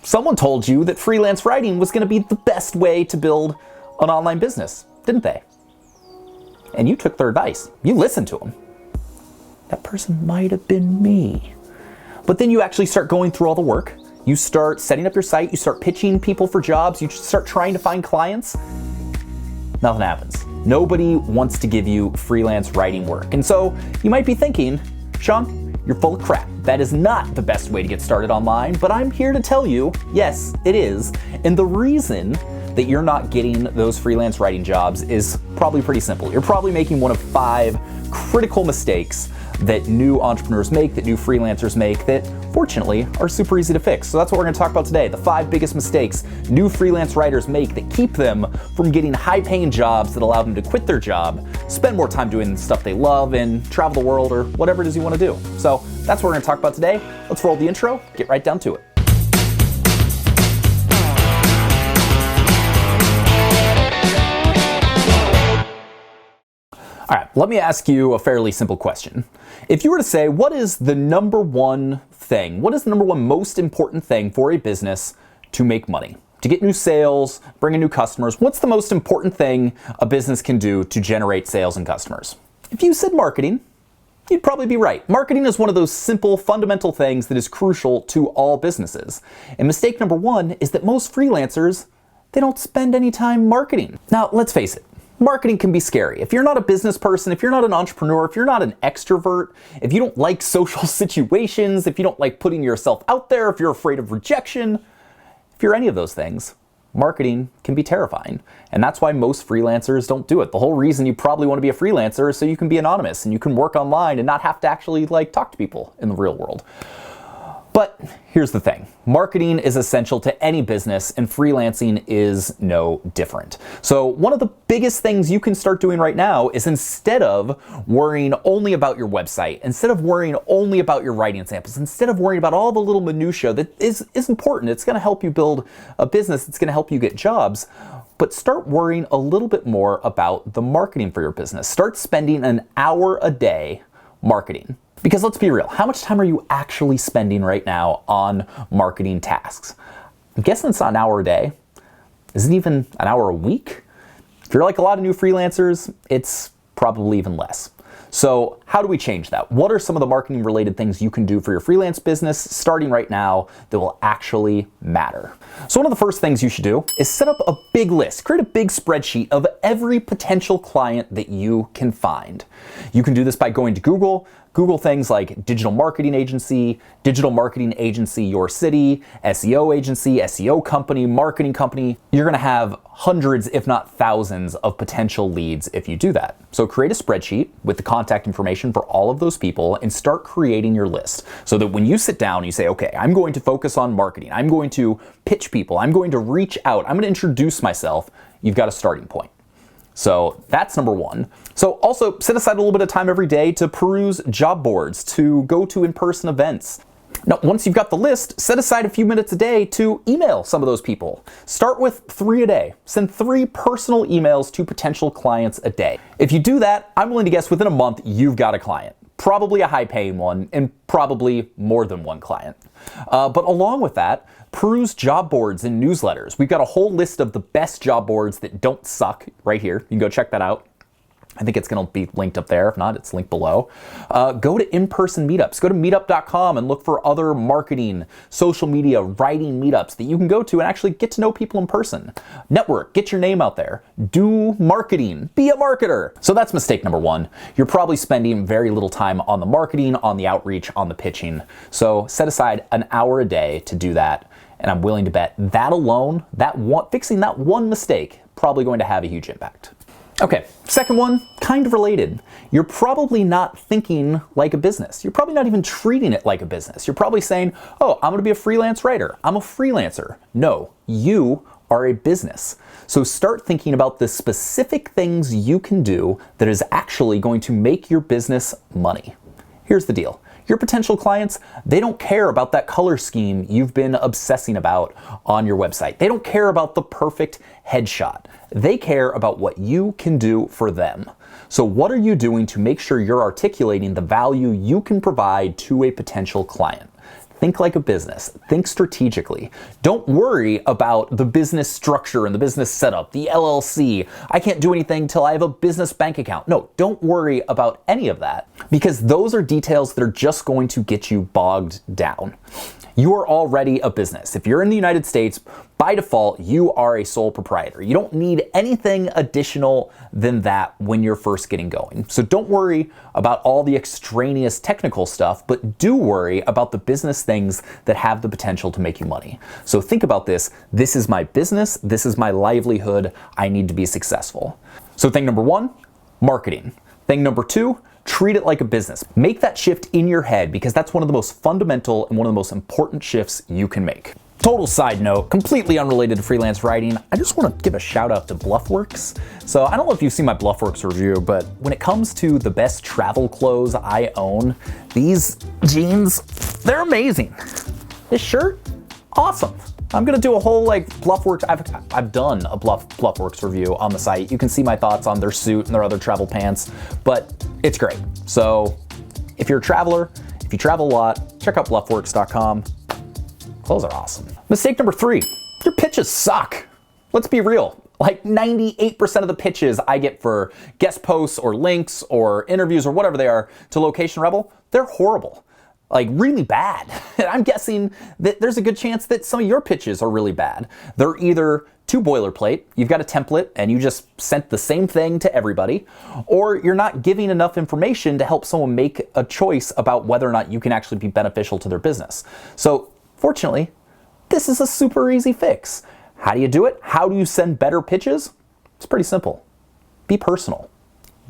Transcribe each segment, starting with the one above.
Someone told you that freelance writing was going to be the best way to build an online business, didn't they? And you took their advice. You listened to them. That person might have been me. But then you actually start going through all the work. You start setting up your site. You start pitching people for jobs. You start trying to find clients. Nothing happens. Nobody wants to give you freelance writing work. And so you might be thinking, Sean, you're full of crap. That is not the best way to get started online, but I'm here to tell you, yes, it is. And the reason that you're not getting those freelance writing jobs is probably pretty simple. You're probably making one of 5 critical mistakes that new entrepreneurs make, that new freelancers make, that fortunately are super easy to fix. So that's what we're going to talk about today. The 5 biggest mistakes new freelance writers make that keep them from getting high-paying jobs that allow them to quit their job, spend more time doing the stuff they love, and travel the world or whatever it is you want to do. So that's what we're going to talk about today. Let's roll the intro, get right down to it. All right, let me ask you a fairly simple question. If you were to say, what is the number one thing, what is the number one most important thing for a business to make money? To get new sales, bring in new customers, what's the most important thing a business can do to generate sales and customers? If you said marketing, you'd probably be right. Marketing is one of those simple, fundamental things that is crucial to all businesses. And mistake number 1 is that most freelancers, they don't spend any time marketing. Now, let's face it. Marketing can be scary. If you're not a business person, if you're not an entrepreneur, if you're not an extrovert, if you don't like social situations, if you don't like putting yourself out there, if you're afraid of rejection, if you're any of those things, marketing can be terrifying. And that's why most freelancers don't do it. The whole reason you probably want to be a freelancer is so you can be anonymous and you can work online and not have to actually talk to people in the real world. But here's the thing. Marketing is essential to any business and freelancing is no different. So one of the biggest things you can start doing right now is instead of worrying only about your website, instead of worrying only about your writing samples, instead of worrying about all the little minutia that is important, it's going to help you build a business, it's going to help you get jobs, but start worrying a little bit more about the marketing for your business. Start spending an hour a day marketing. Because let's be real, how much time are you actually spending right now on marketing tasks? I'm guessing it's not an hour a day. Is it even an hour a week? If you're like a lot of new freelancers, it's probably even less. So how do we change that? What are some of the marketing related things you can do for your freelance business starting right now that will actually matter? So one of the first things you should do is set up a big list, create a big spreadsheet of every potential client that you can find. You can do this by going to Google things like digital marketing agency your city, SEO agency, SEO company, marketing company. You're gonna have hundreds, if not thousands, of potential leads if you do that. So create a spreadsheet with the contact information for all of those people and start creating your list so that when you sit down and you say, okay, I'm going to focus on marketing, I'm going to pitch people, I'm going to reach out, I'm gonna introduce myself, you've got a starting point. So that's number 1. So also set aside a little bit of time every day to peruse job boards, to go to in-person events. Now, once you've got the list, set aside a few minutes a day to email some of those people. Start with 3 a day. Send 3 personal emails to potential clients a day. If you do that, I'm willing to guess within a month, you've got a client. Probably a high-paying one, and probably more than one client. But along with that, peruse job boards and newsletters. We've got a whole list of the best job boards that don't suck right here. You can go check that out. I think it's going to be linked up there. If not, it's linked below. Go to in-person meetups. Go to meetup.com and look for other marketing, social media, writing meetups that you can go to and actually get to know people in person. Network, get your name out there. Do marketing, be a marketer. So that's mistake number 1. You're probably spending very little time on the marketing, on the outreach, on the pitching. So set aside an hour a day to do that. And I'm willing to bet that alone, fixing that one mistake, probably going to have a huge impact. Okay, second one, kind of related. You're probably not thinking like a business. You're probably not even treating it like a business. You're probably saying, oh, I'm gonna be a freelance writer. I'm a freelancer. No, you are a business. So start thinking about the specific things you can do that is actually going to make your business money. Here's the deal. Your potential clients, they don't care about that color scheme you've been obsessing about on your website. They don't care about the perfect headshot. They care about what you can do for them. So what are you doing to make sure you're articulating the value you can provide to a potential client? Think like a business. Think strategically. Don't worry about the business structure and the business setup, the LLC. I can't do anything till I have a business bank account. No, don't worry about any of that, because those are details that are just going to get you bogged down. You are already a business. If you're in the United States, by default, you are a sole proprietor. You don't need anything additional than that when you're first getting going. So don't worry about all the extraneous technical stuff, but do worry about the business things that have the potential to make you money. So think about this. This is my business. This is my livelihood. I need to be successful. So thing number one, marketing. Thing number two, treat it like a business. Make that shift in your head, because that's one of the most fundamental and one of the most important shifts you can make. Total side note, completely unrelated to freelance writing, I just want to give a shout out to Bluffworks. So I don't know if you've seen my Bluffworks review, but when it comes to the best travel clothes I own, these jeans, they're amazing. This shirt, awesome. I'm gonna do a whole Bluffworks, I've done a Bluffworks review on the site. You can see my thoughts on their suit and their other travel pants, but it's great. So if you're a traveler, if you travel a lot, check out bluffworks.com. Clothes are awesome. Mistake number three, your pitches suck. Let's be real. Like 98% of the pitches I get for guest posts or links or interviews or whatever they are to Location Rebel, they're horrible. Like really bad. I'm guessing that there's a good chance that some of your pitches are really bad. They're either too boilerplate, you've got a template and you just sent the same thing to everybody, or you're not giving enough information to help someone make a choice about whether or not you can actually be beneficial to their business. So fortunately, this is a super easy fix. How do you do it? How do you send better pitches? It's pretty simple. Be personal.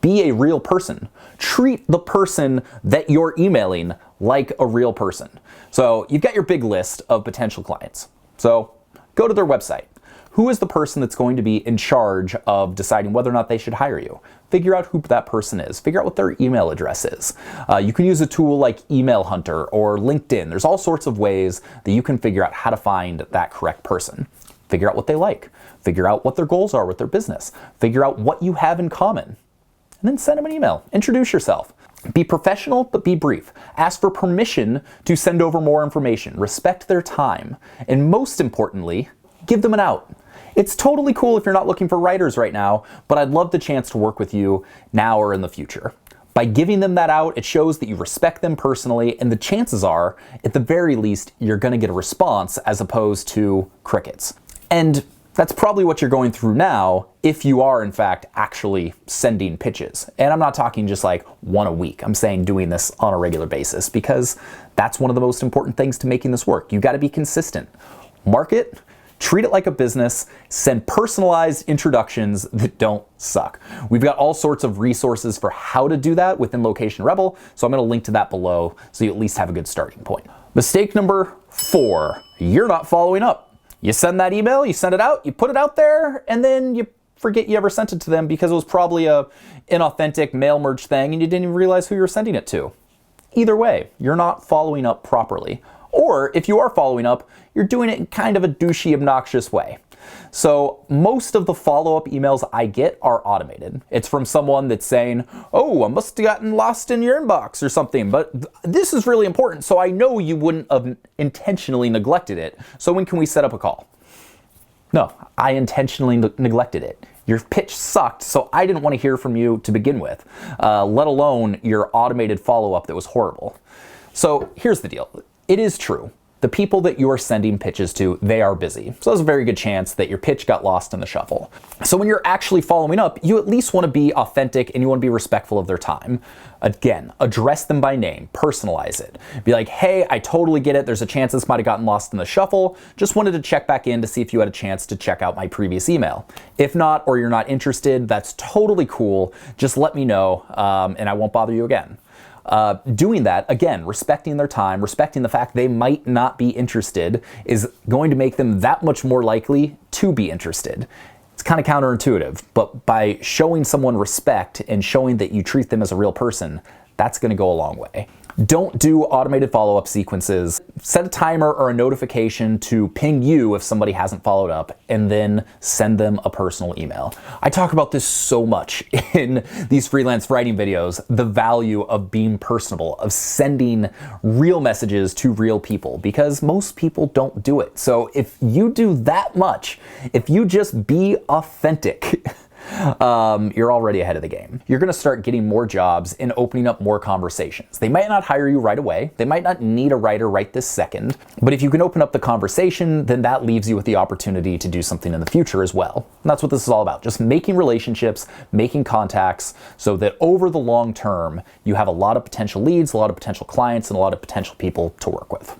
Be a real person. Treat the person that you're emailing like a real person. So you've got your big list of potential clients. So go to their website. Who is the person that's going to be in charge of deciding whether or not they should hire you? Figure out who that person is. Figure out what their email address is. You can use a tool like Email Hunter or LinkedIn. There's all sorts of ways that you can figure out how to find that correct person. Figure out what they like. Figure out what their goals are with their business. Figure out what you have in common. And then send them an email. Introduce yourself. Be professional, but be brief. Ask for permission to send over more information. Respect their time. And most importantly, give them an out. It's totally cool if you're not looking for writers right now, but I'd love the chance to work with you now or in the future. By giving them that out, it shows that you respect them personally, and the chances are, at the very least, you're going to get a response as opposed to crickets. And that's probably what you're going through now if you are, in fact, actually sending pitches. And I'm not talking just like one a week. I'm saying doing this on a regular basis, because that's one of the most important things to making this work. You got to be consistent. Market, treat it like a business, send personalized introductions that don't suck. We've got all sorts of resources for how to do that within Location Rebel, so I'm going to link to that below so you at least have a good starting point. Mistake number 4, you're not following up. You send that email, you send it out, you put it out there, and then you forget you ever sent it to them because it was probably a inauthentic mail merge thing and you didn't even realize who you were sending it to. Either way, you're not following up properly. Or if you are following up, you're doing it in kind of a douchey, obnoxious way. So most of the follow-up emails I get are automated. It's from someone that's saying, oh, I must have gotten lost in your inbox or something, but this is really important, so I know you wouldn't have intentionally neglected it. So when can we set up a call? No, I intentionally neglected it. Your pitch sucked, so I didn't want to hear from you to begin with, let alone your automated follow-up that was horrible. So here's the deal. It is true. The people that you're sending pitches to, they are busy. So there's a very good chance that your pitch got lost in the shuffle. So when you're actually following up, you at least want to be authentic and you want to be respectful of their time. Again, address them by name, personalize it. Be like, hey, I totally get it. There's a chance this might have gotten lost in the shuffle. Just wanted to check back in to see if you had a chance to check out my previous email. If not, or you're not interested, that's totally cool. Just let me know and I won't bother you again. Doing that, again, respecting their time, respecting the fact they might not be interested is going to make them that much more likely to be interested. It's kind of counterintuitive, but by showing someone respect and showing that you treat them as a real person, that's going to go a long way. Don't do automated follow-up sequences. Set a timer or a notification to ping you if somebody hasn't followed up, and then send them a personal email. I talk about this so much in these freelance writing videos, the value of being personable, of sending real messages to real people, because most people don't do it. So if you do that much, if you just be authentic, you're already ahead of the game. You're gonna start getting more jobs and opening up more conversations. They might not hire you right away. They might not need a writer right this second, but if you can open up the conversation, then that leaves you with the opportunity to do something in the future as well. And that's what this is all about. Just making relationships, making contacts, so that over the long term, you have a lot of potential leads, a lot of potential clients, and a lot of potential people to work with.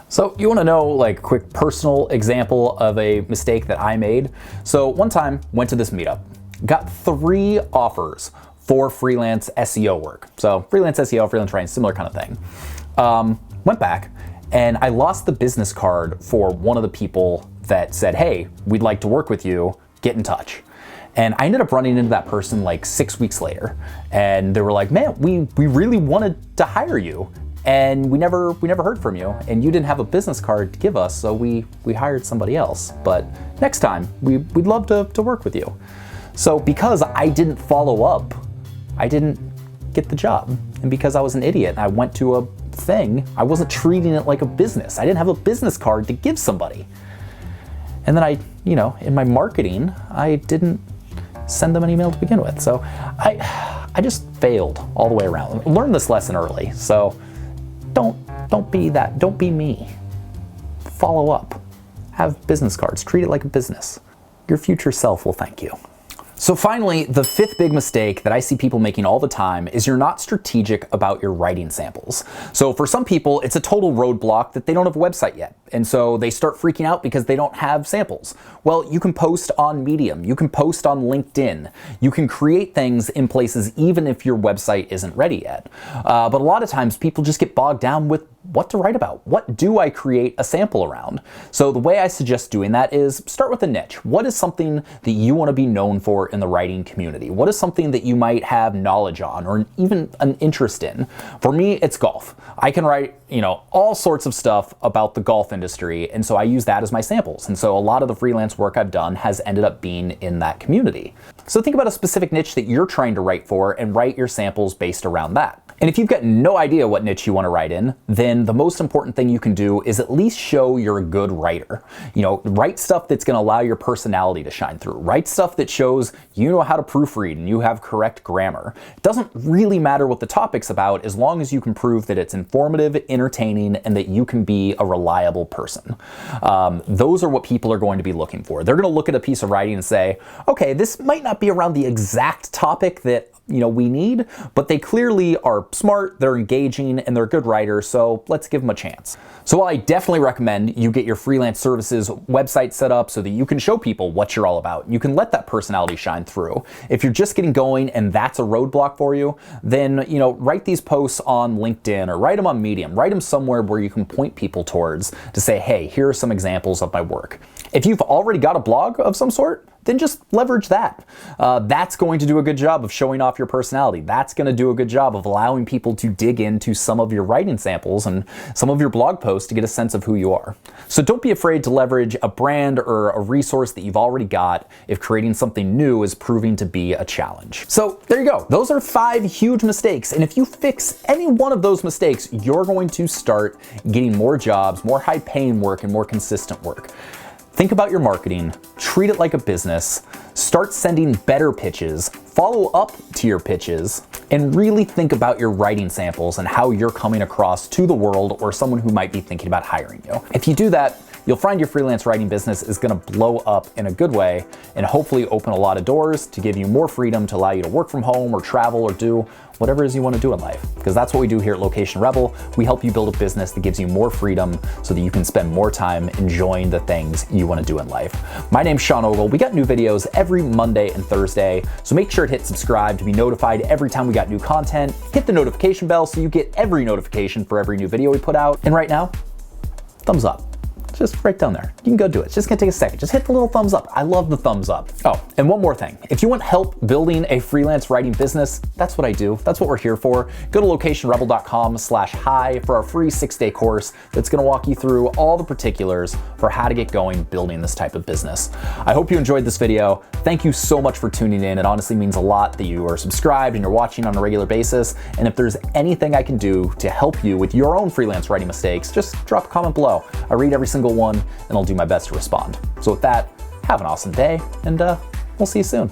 So you want to know like a quick personal example of a mistake that I made? So one time, went to this meetup. Got 3 offers for freelance SEO work. So freelance SEO, freelance writing, similar kind of thing. Went back and I lost the business card for one of the people that said, hey, we'd like to work with you, get in touch. And I ended up running into that person like 6 weeks later. And they were like, man, we really wanted to hire you. And we never heard from you, and you didn't have a business card to give us, so we hired somebody else. But next time, we'd love to work with you. So because I didn't follow up, I didn't get the job. And because I was an idiot and I went to a thing, I wasn't treating it like a business. I didn't have a business card to give somebody. And then in my marketing, I didn't send them an email to begin with. So I just failed all the way around. Learned this lesson early. So don't be that. Don't be me. Follow up. Have business cards. Treat it like a business. Your future self will thank you. So finally, the 5th big mistake that I see people making all the time is you're not strategic about your writing samples. So for some people, it's a total roadblock that they don't have a website yet. And so they start freaking out because they don't have samples. Well, you can post on Medium. You can post on LinkedIn. You can create things in places even if your website isn't ready yet. But a lot of times people just get bogged down with what to write about. What do I create a sample around? So the way I suggest doing that is start with a niche. What is something that you want to be known for in the writing community? What is something that you might have knowledge on or even an interest in? For me, it's golf. I can write, all sorts of stuff about the golf industry, and so I use that as my samples. And so a lot of the freelance work I've done has ended up being in that community. So think about a specific niche that you're trying to write for and write your samples based around that. And if you've got no idea what niche you want to write in, then the most important thing you can do is at least show you're a good writer. Write stuff that's going to allow your personality to shine through. Write stuff that shows you know how to proofread and you have correct grammar. It doesn't really matter what the topic's about as long as you can prove that it's informative, entertaining, and that you can be a reliable person. Those are what people are going to be looking for. They're going to look at a piece of writing and say, okay, this might not be around the exact topic that we need, but they clearly are smart, they're engaging, and they're good writers, so let's give them a chance. So while I definitely recommend you get your freelance services website set up so that you can show people what you're all about, you can let that personality shine through. If you're just getting going and that's a roadblock for you, then write these posts on LinkedIn or write them on Medium. Write them somewhere where you can point people towards to say, hey, here are some examples of my work. If you've already got a blog of some sort, then just leverage that. That's going to do a good job of showing off your personality. That's going to do a good job of allowing people to dig into some of your writing samples and some of your blog posts to get a sense of who you are. So don't be afraid to leverage a brand or a resource that you've already got if creating something new is proving to be a challenge. So there you go. Those are 5 huge mistakes. And if you fix any one of those mistakes, you're going to start getting more jobs, more high-paying work, and more consistent work. Think about your marketing, treat it like a business, start sending better pitches, follow up to your pitches, and really think about your writing samples and how you're coming across to the world or someone who might be thinking about hiring you. If you do that, you'll find your freelance writing business is going to blow up in a good way and hopefully open a lot of doors to give you more freedom to allow you to work from home or travel or do whatever it is you want to do in life. Because that's what we do here at Location Rebel. We help you build a business that gives you more freedom so that you can spend more time enjoying the things you want to do in life. My name's Sean Ogle. We got new videos every Monday and Thursday, so make sure to hit subscribe to be notified every time we got new content. Hit the notification bell so you get every notification for every new video we put out. And right now, thumbs up. just right down there. You can go do it. It's just gonna take a second. Just hit the little thumbs up. I love the thumbs up. Oh, and one more thing. If you want help building a freelance writing business, that's what I do. That's what we're here for. Go to locationrebel.com/hi for our free 6-day course that's gonna walk you through all the particulars for how to get going building this type of business. I hope you enjoyed this video. Thank you so much for tuning in. It honestly means a lot that you are subscribed and you're watching on a regular basis. And if there's anything I can do to help you with your own freelance writing mistakes, just drop a comment below. I read every single one and I'll do my best to respond. So with that, have an awesome day and we'll see you soon.